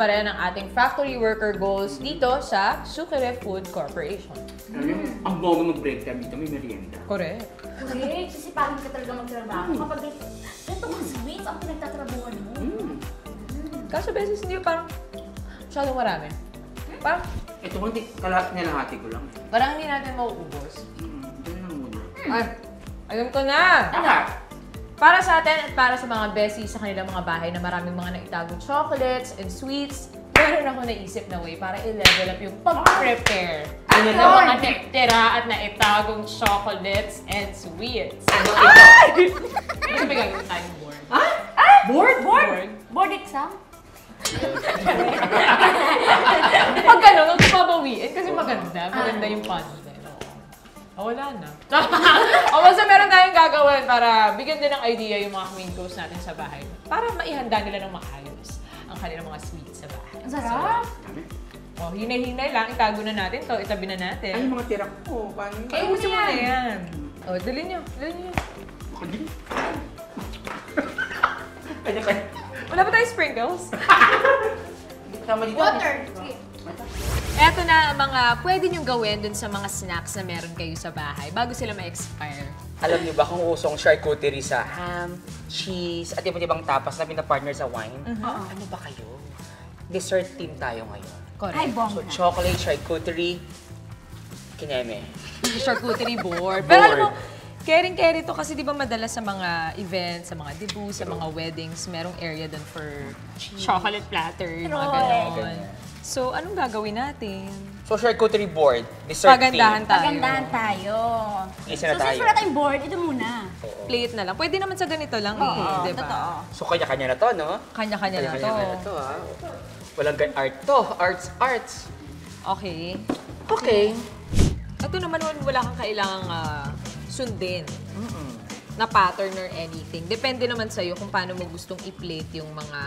rin ang ating factory worker goals dito sa Sucre Food Corporation. Ang bago mag-break time dito, may merienda. Correct. Correct, sisipagin ka talaga magtrabaho. Kapag ito ka sweets ang pinagtatrabuhan mo. Kaso beses hindi parang masyadong marami. Parang, Ito hindi, nilalahati ko lang. parang hindi natin mauubos. Diyan lang muna. Ay, alam ko na! Ano? Para sa atin at para sa mga besties sa kanilang mga bahay na maraming mga naitagong chocolates and sweets, meron ako naisip na way para i-level up yung pag-prepare ng mga tira at naitagong chocolates and sweets. Ano ito? Kasi may gagawin tayong board. Board? Board? Board exam? Pag gano'n, huwag ko pabawiin kasi maganda. Maganda yung punchline. Wala na. Basta meron tayong gagawin para bigyan din ng idea yung mga main course natin sa bahay. Para maihanda nila ng maayos ang kanilang mga sweets sa bahay. Ang sarap! Hinay-hinay lang. Itago na natin to. Itabi na Ay, natin. yung mga tira ko. Paano? Ay, gusto mo na yan. Dali nyo. Dali nyo. Ako din. Kanya-kanya. Wala ba tayong sprinkles? Tama dito. Water! Sige. Eto na ang mga pwede nyong gawin dun sa mga snacks na meron kayo sa bahay bago sila ma-expire. Alam niyo ba kung usong charcuterie sa ham, cheese, at iba't ibang tapas na pinapartner sa wine? Ano ba kayo? Dessert team tayo ngayon. Ay, Correct. So, bongga. chocolate, charcuterie, kineme. Charcuterie board. Pero alam mo, caring-carry to kasi di ba madalas sa mga events, sa mga debut, sa mga weddings, merong area dun for chocolate platter, mga ganon. So, anong gagawin natin? So, charcuterie board, dessert Pagandahan team. tayo. Pagandahan tayo. Isa na So, tayo. since wala tayong board, ito muna. Plate na lang. Pwede naman sa ganito lang Oo, di ba? totoo. So, kanya-kanya na to, no? Kanya-kanya na to. Kanya-kanya na to, ha? Walang art to. Arts. Okay. Okay. Ito naman wala kang kailangang sundin na pattern or anything. Depende naman sa'yo kung paano mo gustong i-plate yung mga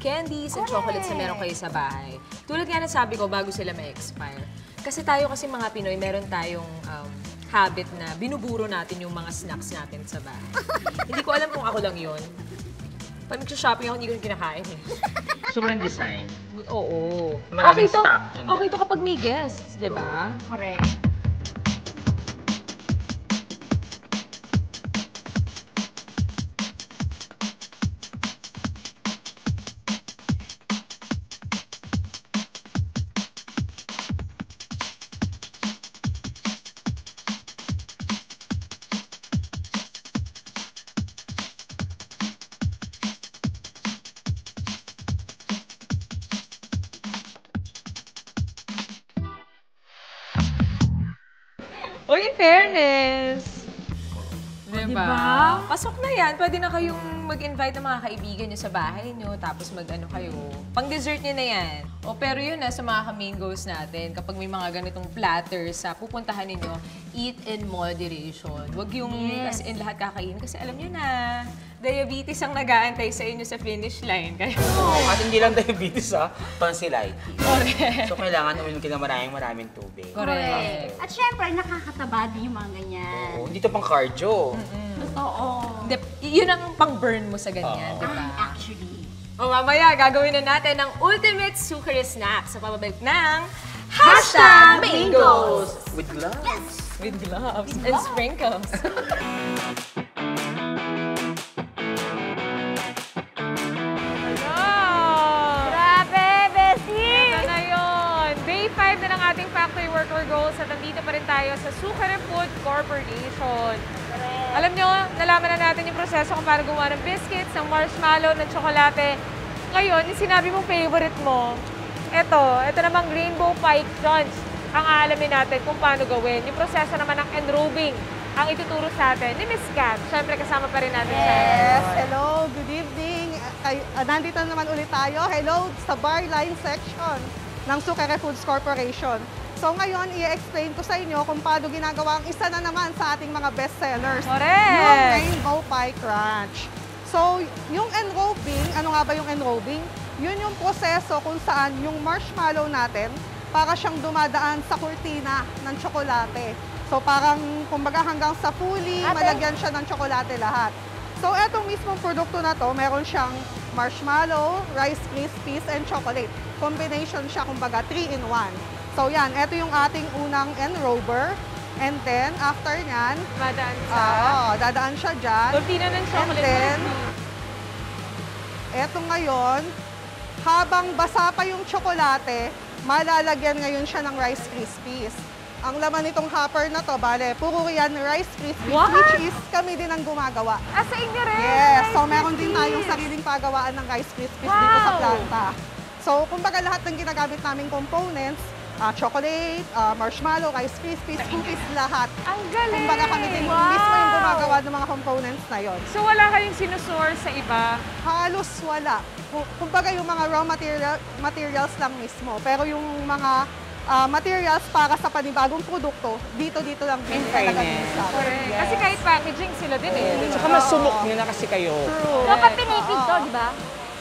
candies and chocolates na meron kayo sa bahay. Tulad nga na sabi ko, bago sila ma-expire. Kasi tayo kasi mga Pinoy, meron tayong habit na binuburo natin yung mga snacks natin sa bahay. Hindi ko alam kung ako lang yun. Pag nag-shopping ako, hindi ko rin kinakain eh. Sobrang design. Oo. Maraming Okay to, stock. okay to kapag may guests, di ba? Correct. Uy, in fairness! Diba? Diba? Pasok na yan. Pwede na kayong mag-invite ng mga kaibigan nyo sa bahay nyo, tapos mag-ano kayo. Pang-dessert nyo na yan. Pero yun na, sa mga main goals natin, kapag may mga ganitong platters, pupuntahan ninyo, eat in moderation. Huwag yung as in lahat kakain. Kasi alam nyo na, diabetes ang nag-aantay sa inyo sa finish line. Kaya, At hindi lang diabetes, ha? Tonsillitis. correct. So, kailangan uminom ka ng maraming tubig. Correct. At syempre, nakakataba din yung mga ganyan. Oo, hindi to pang cardio. Totoo. Yun ang pang-burn mo sa ganyan, di ba? Actually. Mamaya, gagawin na natin ang ultimate sukari snack sa pababalik ng #Mangoes! With gloves. with gloves and sprinkles. Grabe, Bessie! Ito na yun. Day 5 na ng ating factory worker goals at nandito pa rin tayo sa Sucre Food Corporation. Alam nyo, nalaman na natin yung proseso kung paano gumawa ng biscuits, ng marshmallow, ng tsokolate. Ngayon, yung sinabi mong favorite mo, ito namang Rainbow Pie Crunch ang aalamin natin kung paano gawin. Yung proseso naman ng enrobing ang ituturo sa atin ni Miss Kat. Siyempre, kasama pa rin natin siya. Yes, hello, good evening. Nandito naman ulit tayo. Hello sa bar line section ng Sucre Foods Corporation. So ngayon, i-explain ko sa inyo kung paano ginagawa ang isa na naman sa ating mga best sellers. Correct! Yung Rainbow Pie Crunch. So, yung enrobing, ano nga ba yung enrobing? Yun yung proseso kung saan yung marshmallow natin para siyang dumadaan sa kurtina ng tsokolate. So parang kumbaga hanggang sa fully, malagyan siya ng tsokolate lahat. So etong mismong produkto na to, meron siyang marshmallow, Rice Krispies, and chocolate. Combination siya, kumbaga 3-in-1. So yan, ito yung ating unang enrober. And then, after nyan, Madaan sa dadaan siya dyan. tortina ng chocolate. And then, eto ngayon, habang basa pa yung tsokolate, malalagyan ngayon siya ng Rice Krispies. Ang laman nitong hopper na to, bale, puro yan Rice Krispies, What? which is kami din ang gumagawa. Sa inyo rin. Yes, so Rice meron din Krispies. tayong sariling pagawaan ng Rice Krispies dito sa Wow! planta. So, kumbaga lahat ng ginagamit naming components, chocolate, marshmallow, Rice Krispies, cookies, lahat. Ang galing! Kumbaga kami din mismo yung gumagawa ng mga components na yon. So wala kayong sinusource sa iba? Halos wala. Kumbaga yung mga raw materials lang mismo. Pero yung mga materials para sa panibagong produkto, dito lang din talaga din sa atin. Correct. Yes. Kasi kahit packaging sila din eh. Tsaka masumok nyo na kasi kayo. True. Dapat pinipid to, di ba?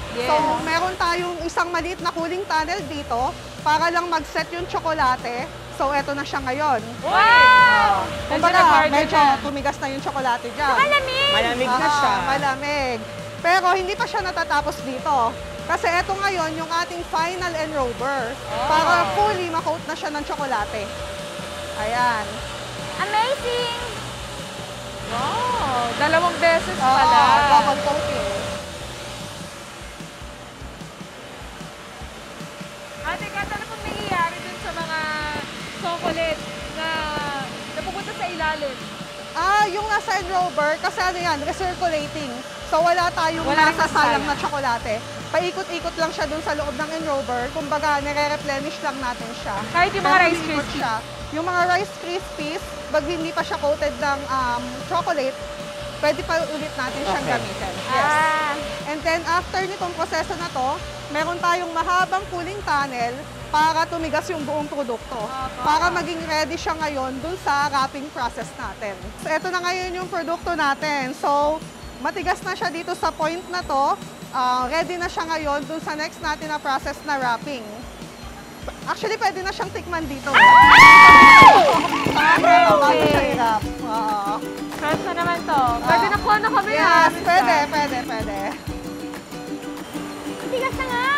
Yes. So, meron tayong isang maliit na cooling tunnel dito para lang mag-set yung tsokolate. So, eto na siya ngayon. Wow! Kumbaga, medyo tumigas na yung tsokolate dyan. Malamig! Malamig na siya. Malamig. Pero hindi pa siya natatapos dito. Kasi eto ngayon yung ating final enrober para fully ma-coat na siya ng tsokolate. Ayan. Amazing! Wow! Dalawang beses Oo, pala. double coating. Ate Kat, ano pong nangyayari dun sa mga chocolate na napupunta sa ilalim? Yung nasa enrober, kasi ano yan, recirculating. So wala tayong Wala nasasayang nasasayang. na tsokolate. Paikot-ikot lang siya dun sa loob ng enrober. Kumbaga, nire-replenish lang natin siya. Kahit yung mga Pero Rice umiikot Krispies? siya. Yung mga Rice Krispies, pag hindi pa siya coated ng chocolate, pwede pa ulit natin siyang Okay. gamitin. Yes. And then, after nitong proseso na to, meron tayong mahabang cooling tunnel para tumigas yung buong produkto. Para maging ready siya ngayon dun sa wrapping process natin. So, ito na ngayon yung produkto natin. So, matigas na siya dito sa point na to. Ready na siya ngayon dun sa next natin na process na wrapping. Actually, pwede na siyang tikman dito. Bago siya i-wrap. Oo. Fresh na naman to. Pwede na kuha na kami Yes, pwede. Tigas na nga!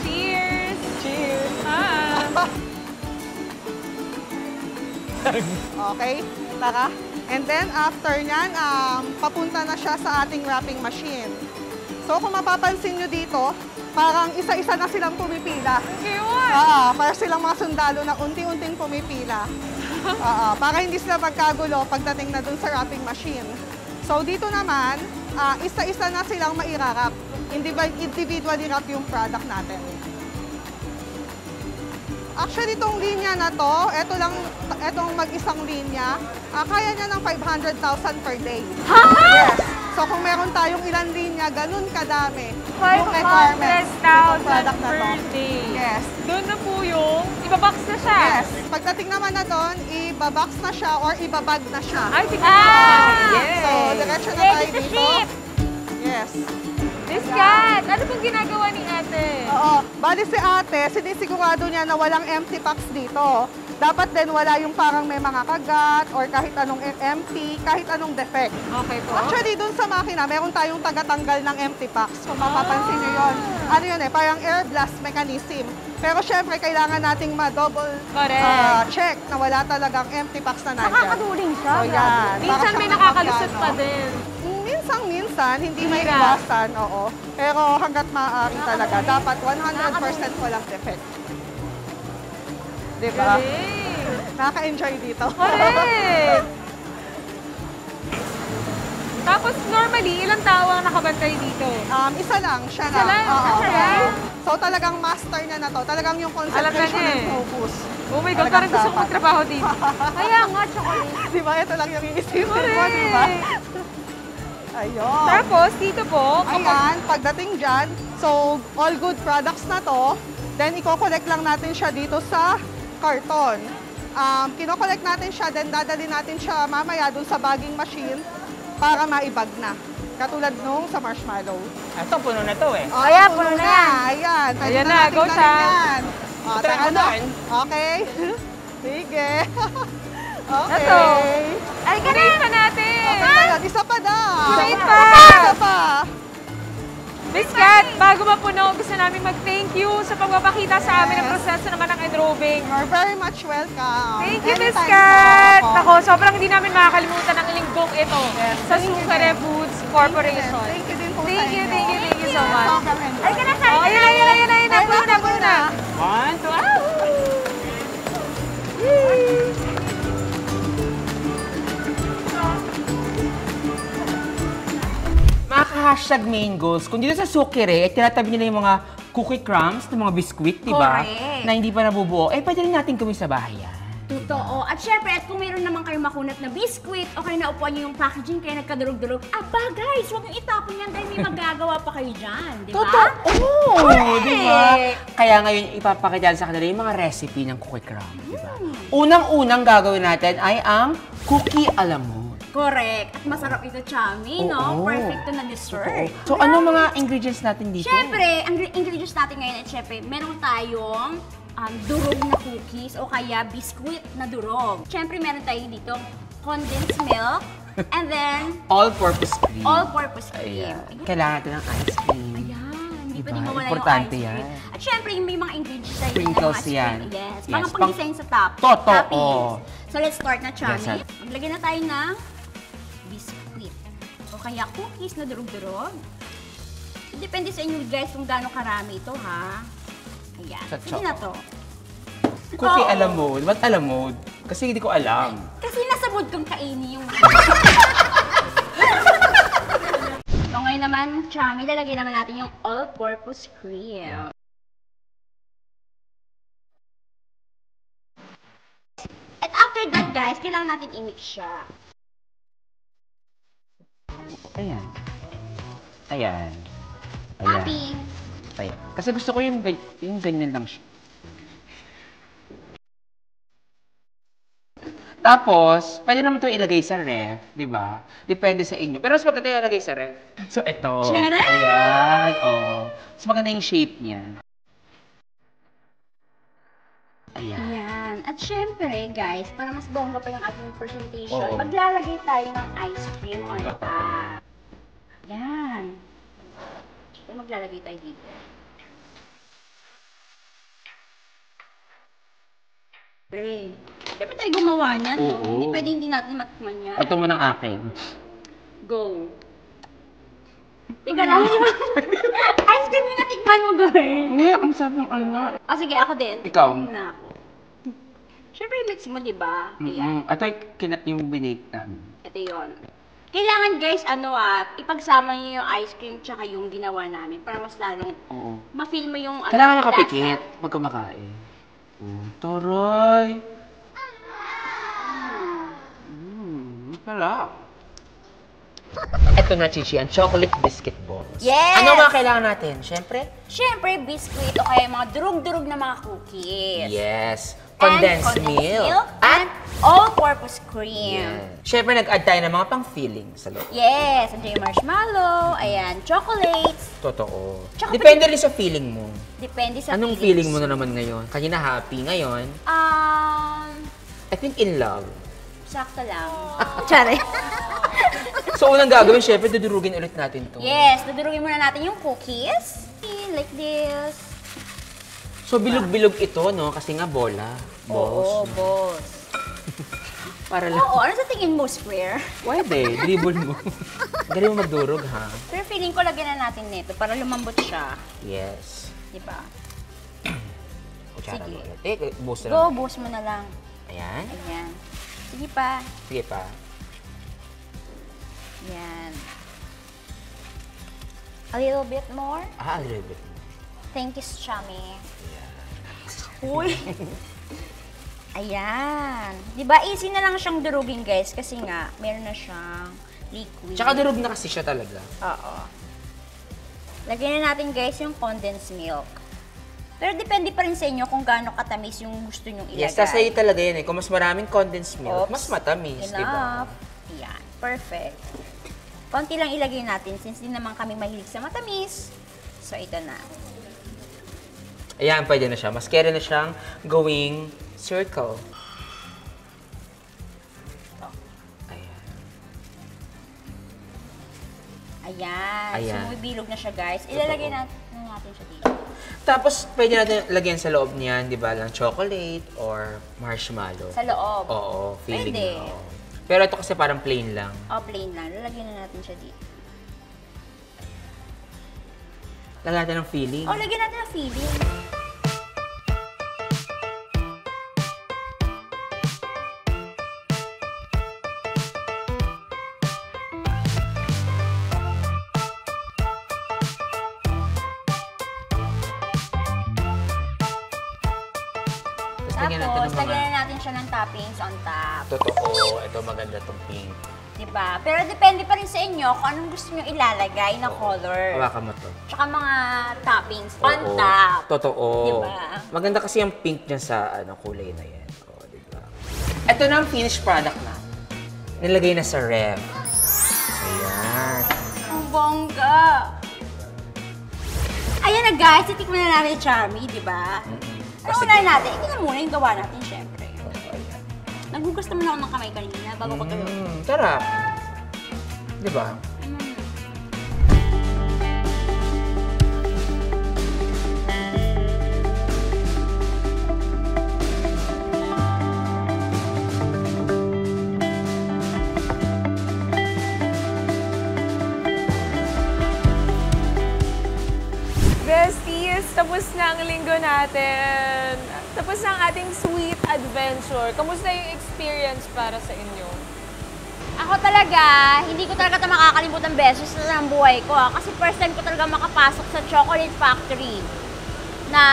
Cheers! Cheers! Okay, tara. And then, after nyan, papunta na siya sa ating wrapping machine. So, kung mapapansin nyo dito, parang isa-isa na silang pumipila. Cute! Para silang mga sundalo na unti-unting pumipila. Para hindi sila magkagulo pagdating na dun sa wrapping machine. So, dito naman, isa-isa na silang mairarap. Individually wrap yung product natin. Actually, itong linya na to, etong mag-isang linya, kaya niya ng 500,000 per day. Yes. So, kung meron tayong ilang linya, ganun kadami yung requirements ng product na to. per day. Yes. Doon na po yung ibabox na siya. Yes. Pagdating naman na doon, ibabox na siya or ibabag na siya. Ay, tignan mo. Yes. So, diretso na tayo Ready to dito. ship! Yes. Miss Kat, ano pong ginagawa ni ate? Oo. Bali si ate, sinisigurado niya na walang empty packs dito. Dapat din wala yung parang may mga kagat or kahit anong empty, kahit anong defect. Okay po. Actually, dun sa makina, meron tayong tagatanggal ng empty packs. Kung mapapansin nyo yun. Ano yun parang air blast mechanism. Pero syempre, kailangan nating ma-double Correct. check na wala talagang empty packs na nandyan. Nakakaduling siya. So, yan. Minsan Para may siyang nakakalusot napagano. pa din. Minsan, hindi may Hirap. iwasan, oo. Pero hanggat maaari talaga, dapat 100% walang defect. Diba? Galing. Nakaka-enjoy dito. Correct. Tapos normally, ilang tao ang nakabantay dito? Isa lang, siya Isa lang? Oo, Siya okay. lang? So talagang master niya na to. Talagang yung Alam concentration na niya and eh. focus. Oh my God, Talagang parang gusto kong dapat. magtrabaho dito. Kaya nga, chocolate. Di ba? Ito lang yung iisipin mo, di ba? Correct. Ayun. Tapos, dito po, Ayan, pagdating dyan, so all good products na to, then i-collect lang natin siya dito sa karton. Kino-collect natin siya, then dadali natin siya mamaya dun sa bagging machine para maibag na. Katulad nung sa marshmallow. Ito, puno na to eh. Kaya, puno na yan. Ayan, pwede Ayan na na, natin go, dalhin Sam. yan. Try tara ko na. doon. Okay. Sige. Okay. Ito. Ay, ka na! Purihin pa natin. Okay, ayan. Isa pa daw. Purihin pa. Isa pa. Miss Kat, bago mapuno, gusto namin mag-thank you sa pagpapakita sa amin ng proseso naman ng enrobing. You're very much welcome. Thank you, Miss Anytime Kat! po. Ako, sobrang hindi namin makakalimutan ang linggong ito sa Sukare Foods Corporation. Thank you din po Thank sa you, inyo. thank you so much. Ay, ka na sa Oh, ayun na. Puno na. One, two, Mga ka-hashtag main goals, kung dito sa Sukire, tinatabi nila yung mga cookie crumbs, ng mga biscuit, di ba? Correct. Na hindi pa nabubuo. Pwede rin natin gawin sa bahay yan. Totoo. At syempre, at kung mayroon naman kayong makunat na biscuit o kaya naupuan nyo yung packaging kaya nagkadurog-durog, aba guys, huwag yung itapon yan dahil may magagawa pa kayo dyan, di ba? Oo, Correct. di ba? Kaya ngayon ipapakita sa kanila yung mga recipe ng cookie crumb, di ba? Unang-unang gagawin natin ay ang cookie alamod. Correct. At masarap ito, Chami, no? Oo. Perfect to na dessert. So, ano mga ingredients natin dito? Syempre, ang ingredients natin ngayon ay syempre, meron tayong durog na cookies o kaya biscuit na durog. Syempre, meron tayo dito condensed milk and then All-purpose cream. all-purpose cream. Ayan. Kailangan natin ng ice cream. Ayan, hindi Diba? pwedeng mawala Importante yung ice cream. yan. At syempre, yung may mga ingredients tayo Sprinkles ng mga yan. Yes, Yes, mga pang- pang-design sa top. Totoo. Toppings. So, let's start na, Chami. Yes, sir. Maglagay na tayo ng biscuit. O kaya cookies na durog-durog. Depende sa inyo, guys, kung gaano karami ito, ha? Ayan. Sa Sige na to. Cookie Oo. alamod. Ba't alamod? Kasi hindi ko alam. Kasi nasa mood kong kainin yung... So ngayon naman, Chami, lalagyan naman natin yung all-purpose cream. At after that, guys, kailangan natin i-mix siya. Ayan. Ayan. Ayan. Tapping. Ayan. Kasi gusto ko yung ganyan lang siya. Tapos, pwede naman ito ilagay sa ref, di ba? Depende sa inyo. Pero mas maganda yung ilagay sa ref. So, ito. Tara! Ayan. Oh. Mas maganda yung shape niya. Ayan. Ayan. At syempre, guys, para mas bongga pa yung ating presentation, Oo. maglalagay tayo ng ice cream on top. Ayan. So, maglalagay tayo dito. Pre, dapat tayo gumawa niyan, no? Oo. Hindi pwede hindi natin matikman yan. Ito mo ng akin. Go. Teka lang. Ice cream yung natikman mo, girl. Hindi, ang sabi ng ano. O sige, ako din. Ikaw? Tingnan na ako. Siyempre, mix mo, di ba? Ayan. Ito yung binake namin. Ito yun. Kailangan, guys, ipagsama niyo yung ice cream tsaka yung ginawa namin para mas lalong Oo. ma-feel mo yung... Kailangan lasa. nakapikit pag kumakain. Toroy! Sarap. Ito na, Chichi, ang chocolate biscuit balls. Yes! Ano mga kailangan natin? Siyempre? Siyempre, biscuit o kaya mga durug-durug na mga cookies. Yes. And Condensed milk. And all-purpose cream. Yeah. Siyempre, nag-add tayo ng mga pang-filling sa loob. Yes, andyan yung marshmallow, ayan, chocolates. Totoo. Tsaka Depende rin sa feeling mo. Depende sa Anong feeling mo na naman ngayon? Kanina happy, ngayon, I think in love. Sakto lang. Tsare. So, unang gagawin, syempre, dudurugin ulit natin to. Yes, dudurugin muna natin yung cookies. Like this. So, bilog-bilog ito, no? Kasi nga bola. Oo, Balls. boss. Para lang. Oo, ano sa tingin mo, Square? Pwede, dribble mo. Galing mo magdurog, ha? Pero feeling ko lagyan na natin nito para lumambot siya. Yes. Di ba? Kutsara Sige. mo ulit. Boost na Go, lang. buhos mo na lang. Ayan. Ayan. Sige pa. Sige pa. Ayan. A little bit more. A little bit. Thank you, Chami. Uy! Ayan. Di ba easy na lang siyang durugin, guys, kasi nga, meron na siyang liquid. Tsaka durog na kasi siya talaga. Oo. Lagyan na natin, guys, yung condensed milk. Pero depende pa rin sa inyo kung gaano katamis yung gusto nyong ilagay. Yes, sa'yo talaga yan eh. Kung mas maraming condensed milk, Oops. mas matamis, di ba? Enough. Ayan. Perfect. Konti lang ilagay natin since di naman kami mahilig sa matamis. So, ito na. Ayan, pwede na siya. Mas kere na siyang gawing circle. Ayan. Ayan. Ayan. So, bilog na siya, guys. Ilalagay natin siya dito. Tapos, pwede natin lagyan sa loob niyan, di ba, lang chocolate or marshmallow. Sa loob. Oo, feeling Pwede. na. Oo. Pero ito kasi parang plain lang. O, plain lang. Lalagyan na natin siya dito. Lagyan natin ng feeling. O, lagyan natin ng filling. Tapos, lagyan na natin siya ng toppings on top. Totoo, ito maganda tong pink. Diba? Pero depende pa rin sa inyo kung anong gusto nyo ilalagay na color. Hawakan mo to. Tsaka mga toppings on Oo. top. Totoo. Diba? Maganda kasi yung pink niya sa kulay na yan. Oh, diba? Ito na ang finished product na. Nilagay na sa ref. Ayan. Ang bongga! Ayan na guys, titikman na natin yung Charmy, di ba? Ano Kasi- unahin natin? Ito na muna yung gawa natin, syempre. Naghugas naman ako ng kamay kanina bago pagkaluto. Tara. Diba? Besties, tapos na ang linggo natin. Tapos na ang ating sweet adventure. Kamusta yung experience para sa inyo? Ako talaga, hindi ko talaga ito makakalimutan beses na ng buhay ko. Kasi first time ko talaga makapasok sa chocolate factory. Na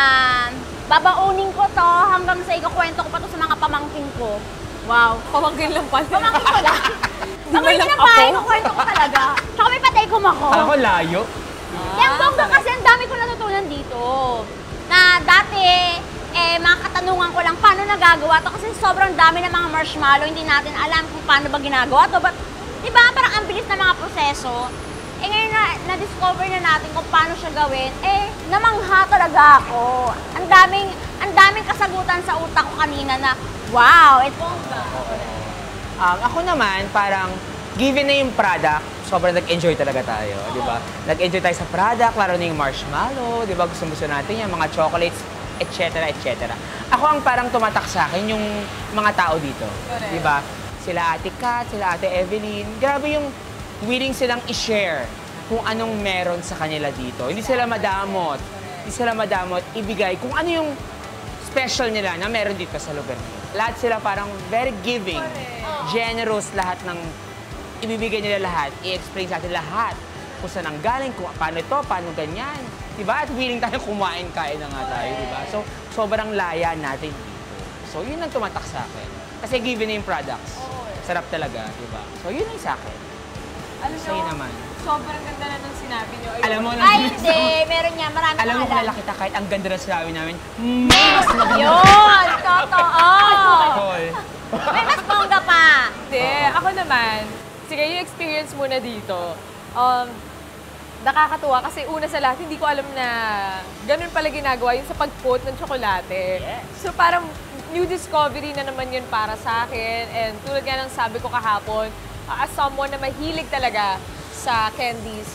babaunin ko to hanggang sa ikakwento ko pa to sa mga pamangkin ko. Wow. Pamangkin lang pala. Pamangkin ko lang. Di ba Pamangkin lang na pa, ako? ikukwento ko talaga. Tsaka may patay ko ako. Ako layo. Yung bongga kasi ang dami ko natutunan dito. Na dati, mga katanungan ko lang, paano nagagawa to? Kasi sobrang dami ng mga marshmallow, hindi natin alam kung paano ba ginagawa to. But, di ba, parang ang bilis ng mga proseso. Ngayon na-discover na natin kung paano siya gawin, namangha talaga ako. Ang daming kasagutan sa utak ko kanina na, wow, ito. Ako naman, parang given na yung product, sobrang nag-enjoy talaga tayo, di ba? Nag-enjoy tayo sa product, laro na yung marshmallow, di ba? Gusto natin yung mga chocolates, etc. etc. Ako ang parang tumatak sa akin yung mga tao dito, di ba? Sila Ate Kat, sila Ate Evelyn, grabe yung willing silang i-share kung anong meron sa kanila dito. Hindi sila madamot. Hindi sila madamot ibigay kung ano yung special nila na meron dito sa lugar nila. Lahat sila parang very giving, generous lahat ng ibibigay nila lahat, i-explain sa atin lahat kung saan ang galing, kung paano ito, paano ganyan. Diba? At willing tayo kumain, kain na nga tayo, diba? So, sobrang laya natin dito. So, yun ang tumatak sa akin. Kasi given na yung products, sarap talaga, diba? So, yun ang sa akin. Alam Sa'yo naman. sobrang ganda na nung sinabi niyo. Ayun. Alam mo na, Ay, hindi. Meron niya. Marami alam mo kang kilala kita kahit ang ganda na sinabi namin, mas Yun! Totoo! Call. May mas bongga pa. Hindi, ako naman, sige, yung experience muna dito. Nakakatuwa kasi una sa lahat, hindi ko alam na ganun pala ginagawa yun sa pag-coat ng tsokolate. So parang new discovery na naman yun para sa akin. And tulad nga ng sabi ko kahapon, as someone na mahilig talaga sa candies,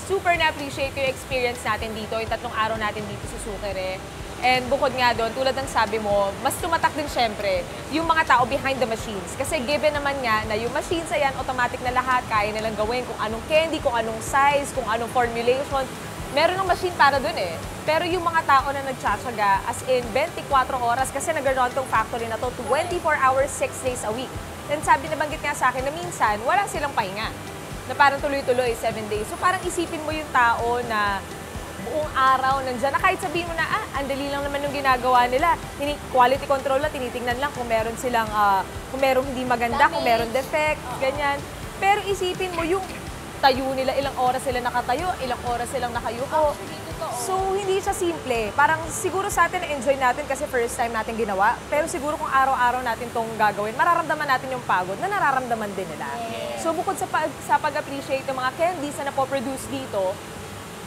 super na-appreciate ko yung experience natin dito, yung 3 araw natin dito sa Sukere. And bukod nga doon, tulad ng sabi mo, mas tumatak din syempre yung mga tao behind the machines. Kasi given naman nga na yung machines ayan, automatic na lahat, kaya nilang gawin kung anong candy, kung anong size, kung anong formulation. Meron ng machine para doon eh. Pero yung mga tao na nagtsatsaga, as in 24 oras, kasi nag-run tong factory na to 24 hours, 6 days a week. And sabi, nabanggit nga sa akin na minsan, wala silang pahinga. Na parang tuloy-tuloy, 7 days. So parang isipin mo yung tao na buong araw nandyan, na kahit sabihin mo na, ang dali lang naman yung ginagawa nila. Quality control na, tinitingnan lang kung meron silang, kung meron hindi maganda, kung meron defect, ganyan. Pero isipin mo yung tayo nila, ilang oras sila nakatayo, ilang oras silang nakayuko. So, hindi siya simple. Parang siguro sa atin, enjoy natin kasi first time natin ginawa. Pero siguro kung araw-araw natin tong gagawin, mararamdaman natin yung pagod na nararamdaman din nila. So, bukod sa pag-appreciate ng mga candies na napoproduce dito,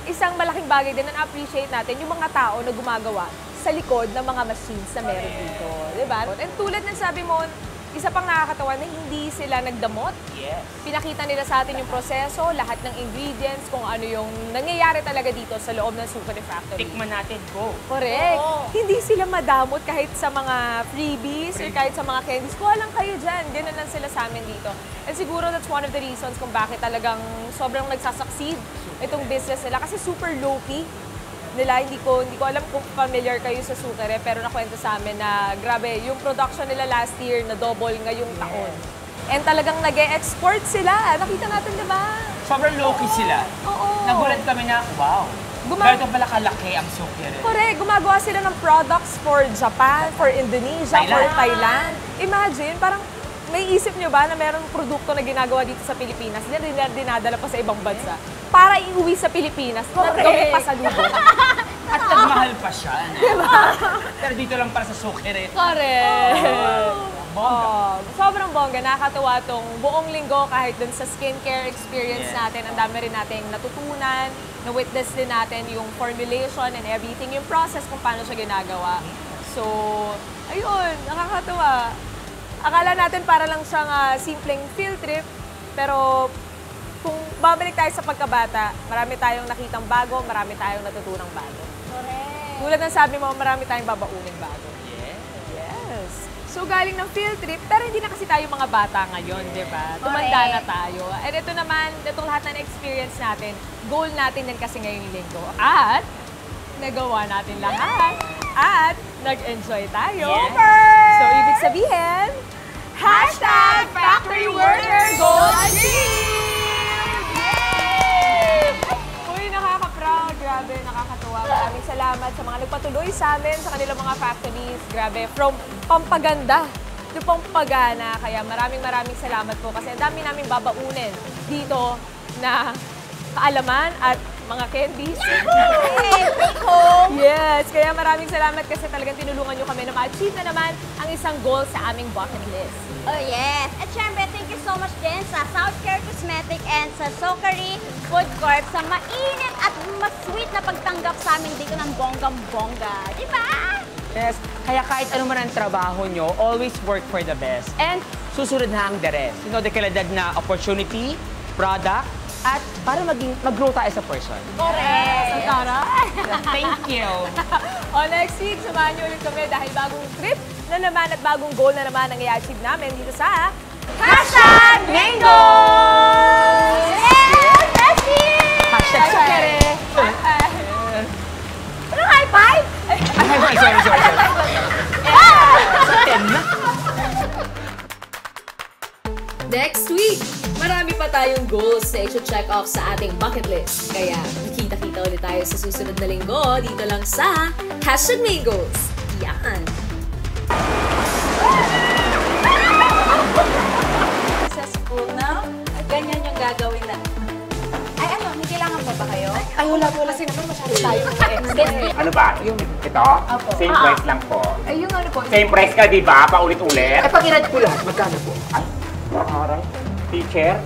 isang malaking bagay din na na-appreciate natin yung mga tao na gumagawa sa likod ng mga machines na meron dito. Diba? And tulad ng sabi mo, isa pang nakakatawa na hindi sila nagdamot. Yes. Pinakita nila sa atin yung proseso, lahat ng ingredients, kung ano yung nangyayari talaga dito sa loob ng Sukare Factory. Tikman natin, go. Correct. Oo. Hindi sila madamot kahit sa mga freebies or kahit sa mga candies. Kuha lang kayo dyan. Ganun lang sila sa amin dito. And siguro that's one of the reasons kung bakit talagang sobrang nagsasucceed itong business nila. Kasi super low-key nila. Hindi ko alam kung familiar kayo sa Sukare, pero nakwento sa amin na grabe, yung production nila last year na double ngayong taon. And talagang nag-e-export sila. Nakita natin, di ba? Sobrang low-key sila. Oo. Nagulat kami na, wow. Ganito pala kalaki ang Sukare. Correct. Gumagawa sila ng products for Japan, for Indonesia, for Thailand. Imagine, parang may isip nyo ba na merong produkto na ginagawa dito sa Pilipinas, dinadala pa sa ibang bansa para iuwi sa Pilipinas, gawing pasalubong. At nagmahal pa siya. Diba? Pero dito lang para sa Sukare. Correct. Bongga. Sobrang bongga. Nakakatuwa tong buong linggo kahit dun sa skincare experience Yeah. natin. Ang dami rin nating natutunan, na-witness din natin yung formulation and everything, yung process kung paano siya ginagawa. So, ayun, nakakatuwa. Akala natin para lang siyang simpleng field trip, pero kung babalik tayo sa pagkabata, marami tayong nakitang bago, marami tayong natutunang bago. Correct. Tulad ng sabi mo, marami tayong babauning bago. Yes. So, galing ng field trip, pero hindi na kasi tayo mga bata ngayon, di ba? Tumanda na tayo. And ito naman, itong lahat ng experience natin, goal natin din kasi ngayong linggo. At, nagawa natin lahat. At, nag-enjoy tayo. Yes. So, ibig sabihin, hashtag Factory Worker Goal Achieved! Yay! Uy, nakaka-proud. Grabe, nakakatuwa. Maraming salamat sa mga nagpatuloy sa amin, sa kanilang mga factories. Grabe, from pampaganda to pampagana. Kaya maraming salamat po kasi ang dami namin babaunin dito na kaalaman at mga candies. Yes, kaya maraming salamat kasi talagang tinulungan nyo kami na ma-achieve na naman ang isang goal sa aming bucket list. Oh yes! At syempre, thank you so much din sa South Care Cosmetic and sa Sukare Food Corp sa mainit at mas-sweet na pagtanggap sa amin dito ng bonggang-bongga. Di ba? Yes. Kaya kahit ano man ang trabaho nyo, always work for the best. And susunod na ang the rest. You know, dekalidad na opportunity, product, at para mag-grow tayo sa person. Correct! Ang taray! Thank you. O next week, samahan niyo ulit kami dahil bagong trip na naman at bagong goal na naman ang i-achieve namin dito sa Hashtag Mango! Yes! That's it! Hashtag Sukare. Ano high five? Ay, sorry. Next week, marami pa tayong goals na i-check off sa ating bucket list. Kaya, makita-kita ulit tayo sa susunod na linggo dito lang sa Hashtag Mangoes. Yan! Successful na, ganyan yung gagawin na. Ay ano, may kailangan pa ba kayo? Ay, wala po. Kasi naman masyado tayo Ano ba? Yung ito? Same price lang po. Ay, yung ano po. Same price ka, di ba? Paulit-ulit. Ay, pag inad ko lahat, magkano po? Ay, parang teacher.